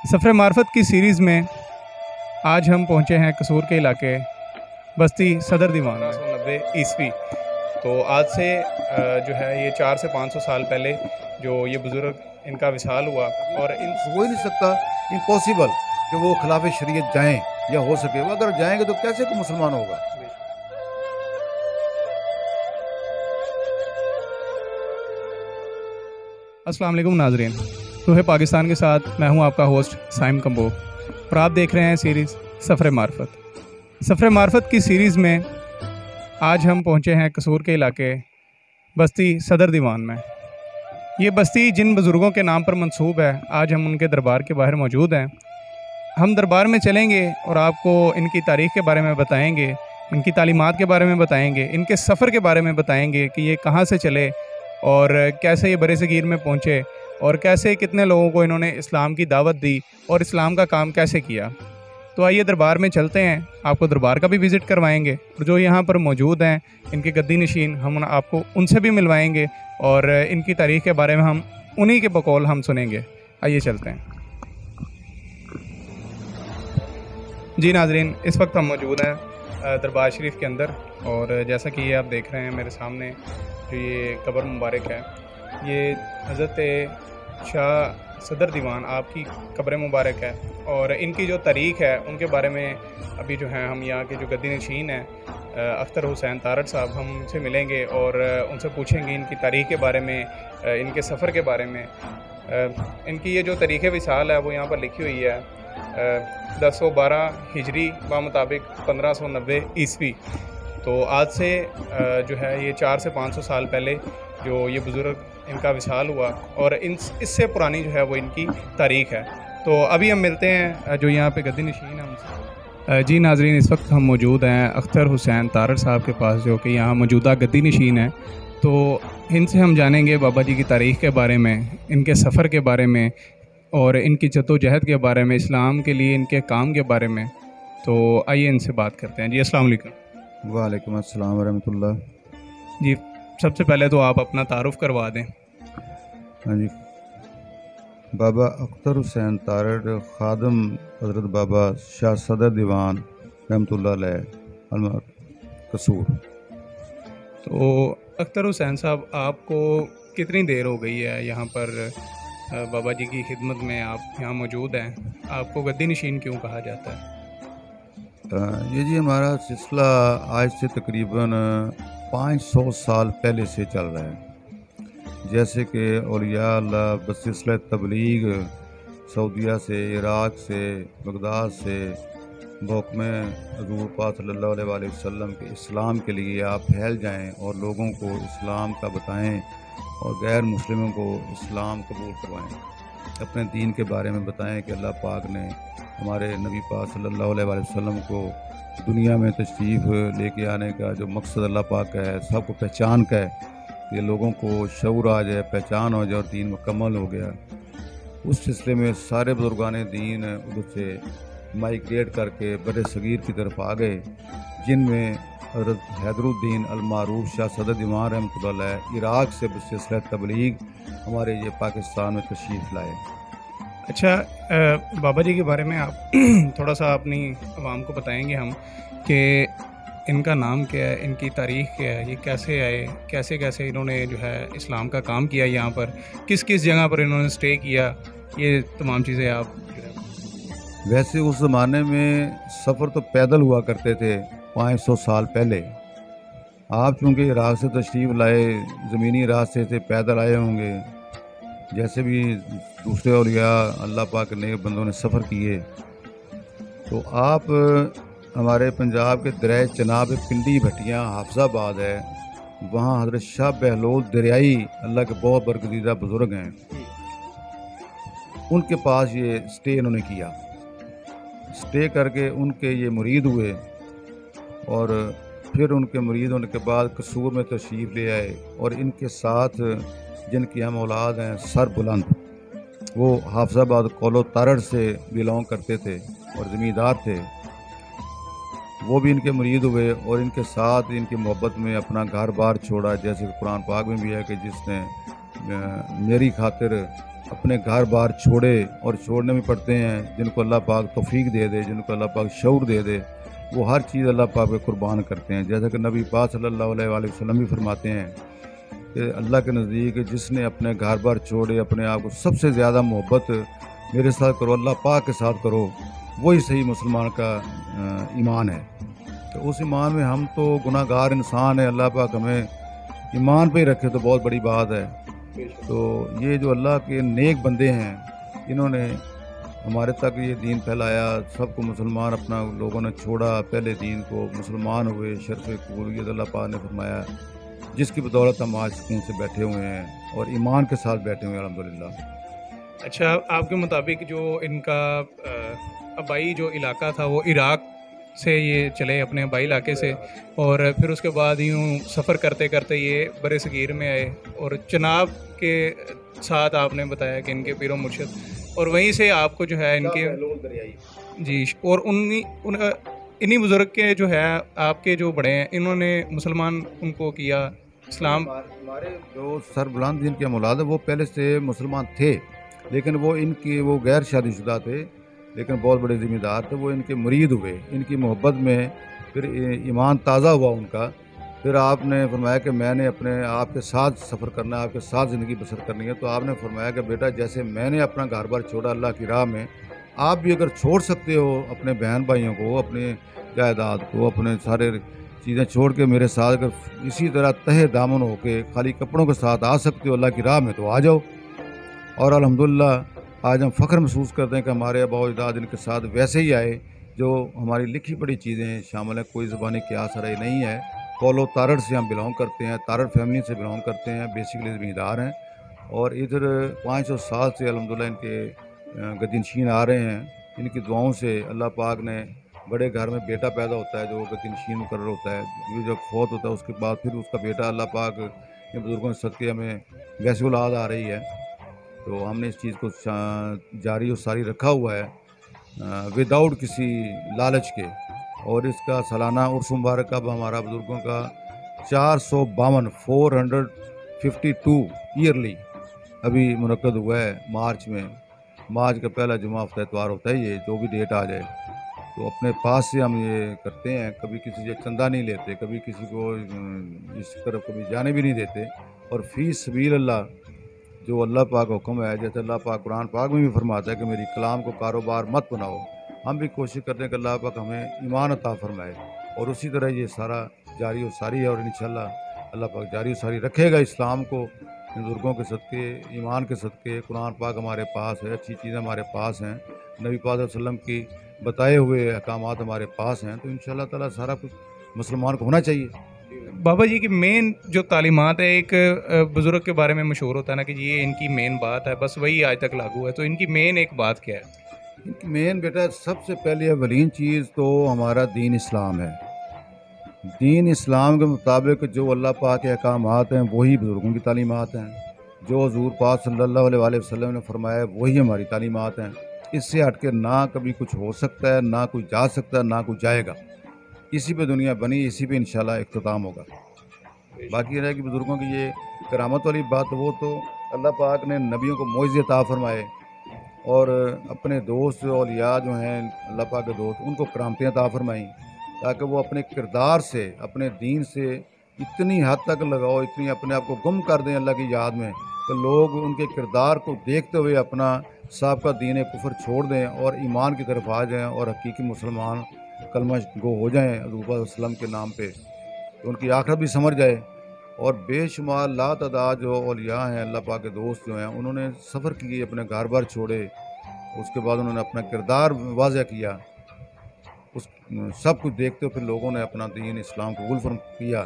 सफ़र मार्फत की सीरीज़ में आज हम पहुँचे हैं कसूर के इलाके बस्ती सदर दीवान 1990 ईस्वी। तो आज से जो है ये 400 से 500 साल पहले जो ये बुज़ुर्ग इनका विसाल हुआ और हो ही नहीं सकता, इम्पॉसिबल कि वो खिलाफ शरीयत जाएं या हो सके। वो अगर जाएंगे तो कैसे कोई मुसलमान होगा। अस्सलाम वालेकुम नाज़रीन, रूह पाकिस्तान के साथ मैं हूं आपका होस्ट साइम कंबो और आप देख रहे हैं सीरीज़ सफ़र मार्फत। सफ़र मार्फत की सीरीज़ में आज हम पहुंचे हैं कसूर के इलाके बस्ती सदर दीवान में। ये बस्ती जिन बुज़ुर्गों के नाम पर मंसूब है, आज हम उनके दरबार के बाहर मौजूद हैं। हम दरबार में चलेंगे और आपको इनकी तारीख़ के बारे में बताएंगे, इनकी तालीमात के बारे में बताएंगे, इनके सफ़र के बारे में बताएंगे कि ये कहाँ से चले और कैसे ये बरे सगीर में पहुँचे और कैसे कितने लोगों को इन्होंने इस्लाम की दावत दी और इस्लाम का काम कैसे किया। तो आइए दरबार में चलते हैं, आपको दरबार का भी विज़िट करवाएंगे और जो यहाँ पर मौजूद हैं इनके गद्दी नशीन, हम आपको उनसे भी मिलवाएंगे और इनकी तारीख़ के बारे में हम उन्हीं के बकौल हम सुनेंगे। आइए चलते हैं। जी नाज़रीन, इस वक्त हम मौजूद हैं दरबार शरीफ के अंदर और जैसा कि ये आप देख रहे हैं मेरे सामने जो ये कब्र मुबारक है, ये हज़रत शाह सदर दीवान आपकी कब्र मुबारक है और इनकी जो तारीख़ है उनके बारे में अभी जो है हम यहाँ के जो गद्दी नशीन हैं अख्तर हुसैन तारड़ साहब, हम उनसे मिलेंगे और उनसे पूछेंगे इनकी तारीख़ के बारे में, इनके सफ़र के बारे में। इनकी ये जो तारीख़ विसाल है वो यहाँ पर लिखी हुई है 1012 हिजरी मुताबिक 1590 ईस्वी। तो आज से जो है ये 400 से 500 साल पहले जो ये बुज़ुर्ग इनका विसाल हुआ और इससे पुरानी जो है वो इनकी तारीख़ है। तो अभी हम मिलते हैं जो यहाँ पे गद्दी नशीन है उनसे। जी नाज़रीन, इस वक्त हम मौजूद हैं अख्तर हुसैन तारड़ साहब के पास जो कि यहाँ मौजूदा गद्दी नशीन है। तो इनसे हम जानेंगे बाबा जी की तारीख़ के बारे में, इनके सफ़र के बारे में और इनकी जद्दोजहद के बारे में, इस्लाम के लिए इनके काम के बारे में। तो आइए इनसे बात करते हैं। जी अस्सलाम वालेकुम। वालेकुम अस्सलाम वरहमतुल्लाह। जी सबसे पहले तो आप अपना तारुफ़ करवा दें। हाँ जी, बाबा अख्तर हुसैन तारड़ खादम हज़रत बाबा शाह सदर दीवान रहमतुल्लाह अलैह कसूर। तो अख्तर हुसैन साहब, आपको कितनी देर हो गई है यहाँ पर बाबा जी की खिदमत में आप यहाँ मौजूद हैं? आपको गद्दी नशीन क्यों कहा जाता है? ये जी हमारा सिलसिला आज से तकरीबन 500 साल पहले से चल रहा है। जैसे कि औलिया अल्लाह बसिलसिला तबलीग सऊदीया से, इराक़ से, बगदाद से हुक्म हज़ूर पाक सल्लल्लाहु अलैहि वसल्लम के इस्लाम के लिए आप फैल जाएं और लोगों को इस्लाम का बताएं और गैर मुस्लिमों को इस्लाम कबूल करवाएं, अपने दीन के बारे में बताएं कि अल्लाह पाक ने हमारे नबी पाक सल्लल्लाहु अलैहि वसल्लम को दुनिया में तशरीफ़ लेके आने का जो मकसद अल्लाह पाक का है, सबको पहचान का है कि लोगों को शऊर आ जाए, पहचान हो जाए और दीन मुकम्मल हो गया। उस सिलसिले में सारे बुजुर्गान दीन उधर से माइग्रेट करके बड़े सगीर की तरफ आ गए, जिनमें हज़रत हैदरुद्दीन अलमारूफ शाह सदर दीवान रहमतुल्लाह अलैह इराक़ से बसिलसिला तबलीग हमारे ये पाकिस्तान में तशरीफ़ लाए। अच्छा, बाबा जी के बारे में आप थोड़ा सा अपनी आवाम को बताएंगे हम कि इनका नाम क्या है, इनकी तारीख़ क्या है, ये कैसे आए, कैसे कैसे इन्होंने जो है इस्लाम का काम किया, यहाँ पर किस किस जगह पर इन्होंने स्टे किया, ये तमाम चीज़ें आप। वैसे उस ज़माने में सफ़र तो पैदल हुआ करते थे 500 साल पहले। आप चूँकि इराक़ से तशरीफ़ लाए, ज़मीनी रास्ते से पैदल आए होंगे, जैसे भी दूसरे औलिया अल्लाह पाक के नेक बंदों ने सफ़र किए। तो आप हमारे पंजाब के दरिया चनाब पिंडी भटियाँ हाफिज़ाबाद है, वहाँ हज़रत शाह बहलोल दरियाई अल्लाह के बहुत बरगज़ीदा बुज़ुर्ग हैं, उनके पास ये स्टे इन्होंने किया। स्टे करके उनके ये मुरीद हुए और फिर उनके मुरीद होने के बाद कसूर में तशरीफ़ ले आए और इनके साथ जिनकी हम औलाद हैं सर बुलंद, वो हाफिज़ाबाद कौलो तारड़ से बिलोंग करते थे और ज़मींदार थे, वो भी इनके मुरीद हुए और इनके साथ इनकी मोहब्बत में अपना घर बार छोड़ा। जैसे कुरान पाक में भी है कि जिसने मेरी खातिर اپنے گھر بار چھوڑے اور چھوڑنے بھی پڑتے ہیں، جن کو اللہ پاک توفیق دے دے، جن کو اللہ پاک شعور دے دے، وہ ہر چیز اللہ پاک پہ قربان کرتے ہیں. جیسا کہ نبی پاک صلی اللہ علیہ وآلہ وسلم بھی فرماتے ہیں کہ اللہ کے نزدیک جس نے اپنے گھر بار چھوڑے، اپنے آپ کو سب سے زیادہ محبت میرے ساتھ کرو، اللہ پاک کے ساتھ کرو، وہی صحیح مسلمان کا ایمان ہے. تو اس ایمان میں ہم تو گناہ گار انسان ہیں، اللہ پاک ہمیں ایمان پہ ہی رکھے تو بہت بڑی بات ہے. تو یہ جو اللہ کے نیک بندے ہیں، انہوں نے ہمارے تک یہ دین پھیلایا، سب کو مسلمان اپنا لوگوں نے چھوڑا، پہلے دین کو مسلمان ہوئے، شرف قبولیت اللہ پاک نے فرمایا، جس کی بدولت ہم آج سکون سے بیٹھے ہوئے ہیں اور ایمان کے ساتھ بیٹھے ہوئے ہیں الحمدللہ. اچھا، آپ کے مطابق جو ان کا آبائی جو علاقہ تھا وہ عراق سے یہ چلے اپنے آبائی علاقے سے، اور پھر اس کے بعد یوں سفر کرتے کرتے یہ بر صغیر میں آئے، اور چناب کے ساتھ آپ نے بتایا کہ ان کے پیر و مرشد، اور وہیں سے آپ کو جو ہے ان کے جی، اور انہی بزرگ کے جو ہے آپ کے جو بڑے ہیں، انہوں نے مسلمان ان کو کیا اسلام. ہمارے جو سربلند جن کے اولاد ہیں وہ پہلے سے مسلمان تھے، لیکن وہ غیر شادی شدہ تھے، لیکن بہت بڑے ذمہ دار تھے. وہ ان کے مرید ہوئے، ان کی محبت میں پھر ایمان تازہ ہوا ان کا. پھر آپ نے فرمایا کہ میں نے اپنے آپ کے ساتھ سفر کرنا ہے، آپ کے ساتھ زندگی بسر کرنی ہے. تو آپ نے فرمایا کہ بیٹا جیسے میں نے اپنا گھر بار چھوڑا اللہ کی راہ میں، آپ بھی اگر چھوڑ سکتے ہو اپنے بہن بھائیوں کو، اپنے جائیداد کو، اپنے سارے چیزیں چھوڑ کے میرے ساتھ اگر اسی طرح تہہ دامن ہو کے خالی کپڑوں کے ساتھ آ سکتے ہو اللہ کی راہ میں تو آ جاؤ. اور الحمدللہ آج ہم فخر محسوس کرتے ہیں کہ ہمارے آباء و اجداد ان کے ساتھ ویسے ہی آئے جو ہماری لکھی پڑھی چیزیں شامل ہیں. کوئی زبانی قیاس رہی نہیں ہے. قول و تارڑ سے ہم بلانگ کرتے ہیں، تارڑ فیملی سے بلانگ کرتے ہیں، بیسیکلی زمیندار ہیں. اور ادھر 500 سال سے الحمدللہ ان کے گدنشین آ رہے ہیں. ان کی دعاؤں سے اللہ پاک نے بڑے گھر میں بیٹا پیدا ہوتا ہے جو گدنشین مقرر ہوتا ہے. یہ جب فوت ہوتا ہے اس کے بعد پھر اس کا بیٹا اللہ پاک ان بزرگوں کے صدقے ہمیں ویسی اولاد آ رہی ہے. تو ہم نے اس چیز کو جاری و ساری رکھا ہوا ہے وداؤٹ کسی لالچ کے. اور اس کا سالانہ عرس مبارک اب ہمارا بزرگوں کا 452 ایئرلی ابھی منعقد ہوا ہے مارچ میں. مارچ کا پہلا جمعہ ہفتہ اتوار ہوتا ہے، یہ جو بھی ڈیٹ آ جائے. تو اپنے پاس سے ہم یہ کرتے ہیں، کبھی کسی سے چندہ نہیں لیتے، کبھی کسی کو اس طرف کبھی جانے بھی نہیں دیتے. اور فی سبیل اللہ جو اللہ پاک کا حکم ہے، جیسے اللہ پاک قرآن پاک میں بھی فرماتا ہے کہ میری کلام کو کاروبار مت بناؤ، ہم بھی کوشش کرتے ہیں کہ اللہ پاک ہمیں ایمان عطا فرمائے. اور اسی طرح یہ سارا جاری و ساری ہے، اور انشاءاللہ اللہ پاک جاری و ساری رکھے گا اسلام کو. ان بزرگوں کے صدقے، ایمان کے صدقے، قرآن پاک ہمارے پاس ہے، اچھی چیزیں ہمارے پاس ہیں، نبی پاک صلی اللہ علیہ وسلم کی بتائے ہوئے احکامات ہمارے پاس ہیں. تو انشاءاللہ تعالیٰ سارا کچھ مسلمان کو ہونا چاہیے. بابا جی کی مین جو تعلیمات ہے، ایک بزرگ کے بارے میں مشہور ہوتا ہے نا کہ یہ ان کی مین بات ہے، بس وہی آج تک لاگو ہے. تو ان کی مین ایک بات کیا ہے؟ ان کی مین بیٹا سب سے پہلے اولین چیز تو ہمارا دین اسلام ہے. دین اسلام کے مطابق جو اللہ پاک کے احکامات ہیں وہی بزرگوں کی تعلیمات ہیں. جو حضور پاک صلی اللہ علیہ وآلہ وسلم نے فرمایا وہی ہماری تعلیمات ہیں. اس سے ہٹ کے نہ کبھی کچھ ہو سکتا ہے، نہ کوئی جا سکتا ہے، نہ کوئی جائے گا. اسی پہ دنیا بنی، اسی پہ انشاءاللہ اختتام ہوگا. باقی رہے کہ بزرگوں کی یہ کرامت والی بات، وہ تو اللہ پاک نے نبیوں کو معجزے عطا فرمائے، اور اپنے دوست اولیاء جو ہیں اللہ پاک کے دوست، ان کو کرامتیں عطا فرمائیں، تاکہ وہ اپنے کردار سے، اپنے دین سے اتنی حد تک لگاؤ، اتنی اپنے آپ کو گم کر دیں اللہ کی یاد میں کہ لوگ ان کے کردار کو دیکھتے ہوئے اپنا سابقہ دین کفر چھوڑ دیں اور ایمان کی طرف آ جائیں اور حقیقی مسلمان کلمہ گو ہو جائیں حضور صلی اللہ علیہ وسلم کے نام پہ. تو ان کی آخرت بھی سمجھ جائے. اور بے شمار لا تعداد جو اولیاء ہیں اللہ پاک کے دوست جو ہیں، انہوں نے سفر کیے، اپنے گھر بار چھوڑے، اس کے بعد انہوں نے اپنا کردار واضح کیا. اس سب کچھ دیکھتے ہوئے پھر لوگوں نے اپنا دین اسلام قبول فرم کیا.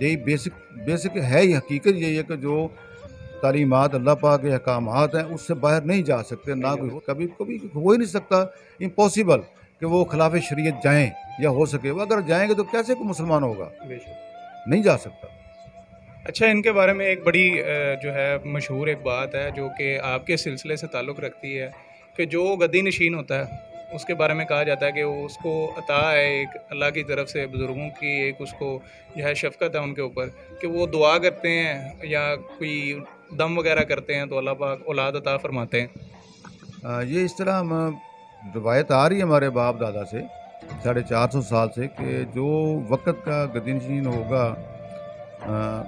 یہی بیسک ہے، یہ حقیقت یہی ہے کہ جو تعلیمات اللہ پاک کے احکامات ہیں اس سے باہر نہیں جا سکتے. نہ کوئی کبھی ہو ہی نہیں سکتا، امپاسبل کہ وہ خلاف شریعت جائیں یا ہو سکے. وہ اگر جائیں گے تو کیسے کوئی مسلمان ہوگا؟ نہیں جا سکتا. اچھا، ان کے بارے میں ایک بڑی جو ہے مشہور ایک بات ہے جو کہ آپ کے سلسلے سے تعلق رکھتی ہے، کہ جو گدی نشین ہوتا ہے اس کے بارے میں کہا جاتا ہے کہ وہ اس کو عطا ہے ایک اللہ کی طرف سے، بزرگوں کی ایک اس کو جو ہے شفقت ہے ان کے اوپر، کہ وہ دعا کرتے ہیں یا کوئی दम वगैरह करते हैं तो अल्लाह पाक औलाद अता फरमाते हैं। ये इस तरह हम रवायत आ रही है हमारे बाप दादा से 450 साल से कि जो वक़्त का गदनशीन होगा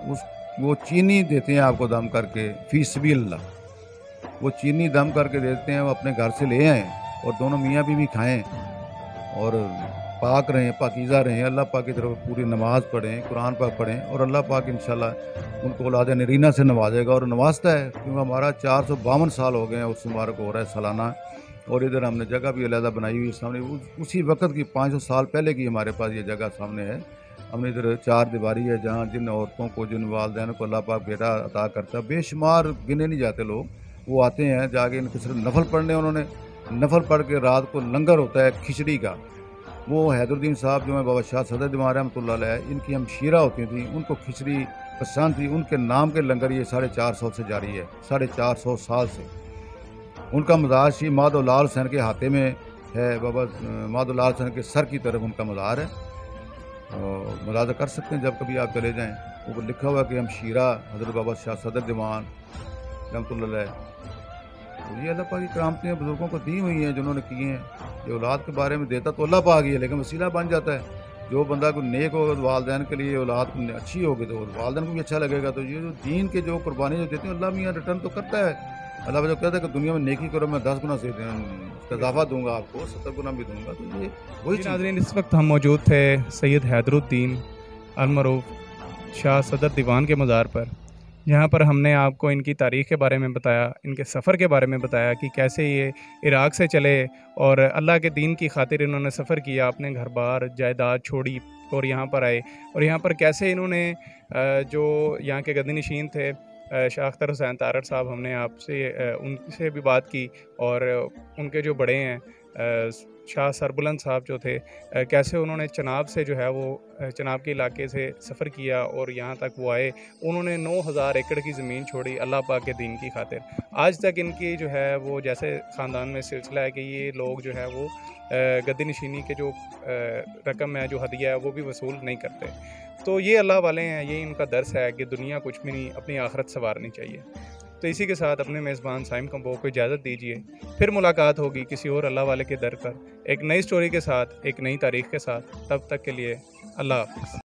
उस वो चीनी देते हैं आपको दम करके फ़ी सबीलिल्लाह। वो चीनी दम करके देते हैं, वो अपने घर से ले आएँ और दोनों मियाँ बीवी खाएँ और पाक रहें, पाकीज़ा रहें, अल्लाह पाक की तरफ पूरी नमाज़ पढ़ें, कुरान पाक पढ़ें और अल्लाह पाक इंशाल्लाह उनको औलाद नरीना से नवाजेगा और नवाजता है, क्योंकि हमारा 452 साल हो गए हैं उस मुबारक हो रहा है सालाना। और इधर हमने जगह भी अलहदा बनाई हुई है सामने, उसी वक़्त की 500 साल पहले की हमारे पास ये जगह सामने है। हमने इधर चार दीवारी है जहाँ जिन औरतों को, जिन वालिदैन को अल्लाह पाक बेटा अता करता है, बेशुमार गिने नहीं जाते लोग, वो आते हैं जाके इनके सिर्फ नफल पढ़ने, उन्होंने नफल पढ़ के रात को लंगर होता है खिचड़ी का। वो हैदरुद्दीन साहब जो है बाबा शाह सदर दीवान रहमतुल्लाह अलैह, इनकी हमशीरा होती थी, उनको खिचड़ी पसंद थी, उनके नाम के लंगर ये 450 से जारी है, 450 साल से। उनका मज़ार श्री माधवलाल हुसैन के हाथे में है, बाबा माधवलाल हुसैन के सर की तरफ उनका मज़ार है, मुलाज़ा कर सकते हैं जब कभी आप चले जाएँ। ऊपर लिखा हुआ कि हमशीरा हज़रत बाबा शाह सदर दीवान रहमतुल्लाह अलैह। तो ये अल्लाह पाक की करामतें बुज़ुर्गों को दी हुई हैं जिन्होंने किए हैं। ये औलाद के बारे में देता तो अल्लाह पाक ही है, लेकिन वसीला बन जाता है। जो बंदा को नेक हो वालिदैन के लिए औलाद अच्छी होगी तो वालिदैन को भी अच्छा लगेगा। तो ये जो दीन के जो कुर्बानी जो देते हैं अल्लाह मियाँ रिटर्न तो करता है। अल्लाह जो कहता है कि दुनिया में नेकी करो मैं 10 गुना से उसका इजाफा दूंगा आपको, 70 गुना भी दूंगा। तो ये वही जी चीज़। नाज़रीन, इस वक्त हम मौजूद थे सैयद हैदरुद्दीन अल-मरूफ शाह सदर दीवान के मज़ार पर, जहाँ पर हमने आपको इनकी तारीख़ के बारे में बताया, इनके सफ़र के बारे में बताया कि कैसे ये इराक़ से चले और अल्लाह के दीन की खातिर इन्होंने सफ़र किया, अपने घर बार जायदाद छोड़ी और यहाँ पर आए। और यहाँ पर कैसे इन्होंने जो यहाँ के गद्दी-नशीन थे शाह अख्तर हुसैन तारड़ साहब, हमने आपसे उनसे भी बात की और उनके जो बड़े हैं शाह सरबुलंद साहब जो थे, कैसे उन्होंने चनाब से जो है वो चनाब के इलाके से सफ़र किया और यहाँ तक वो आए। उन्होंने 9000 एकड़ की ज़मीन छोड़ी अल्लाह पाक के दीन की खातिर। आज तक इनकी जो है वो जैसे ख़ानदान में सिलसिला है कि ये लोग जो है वो गद्दी नशीनी के जो रकम है, जो हदिया है, वो भी वसूल नहीं करते। तो ये अल्लाह वाले हैं, ये इनका दर्स है कि दुनिया कुछ भी नहीं, अपनी आखिरत संवारनी चाहिए। तो इसी के साथ अपने मेज़बान साइम कंबो को इजाज़त दीजिए। फिर मुलाकात होगी किसी और अल्लाह वाले के दर पर, एक नई स्टोरी के साथ, एक नई तारीख़ के साथ। तब तक के लिए अल्लाह हाफ़िज़।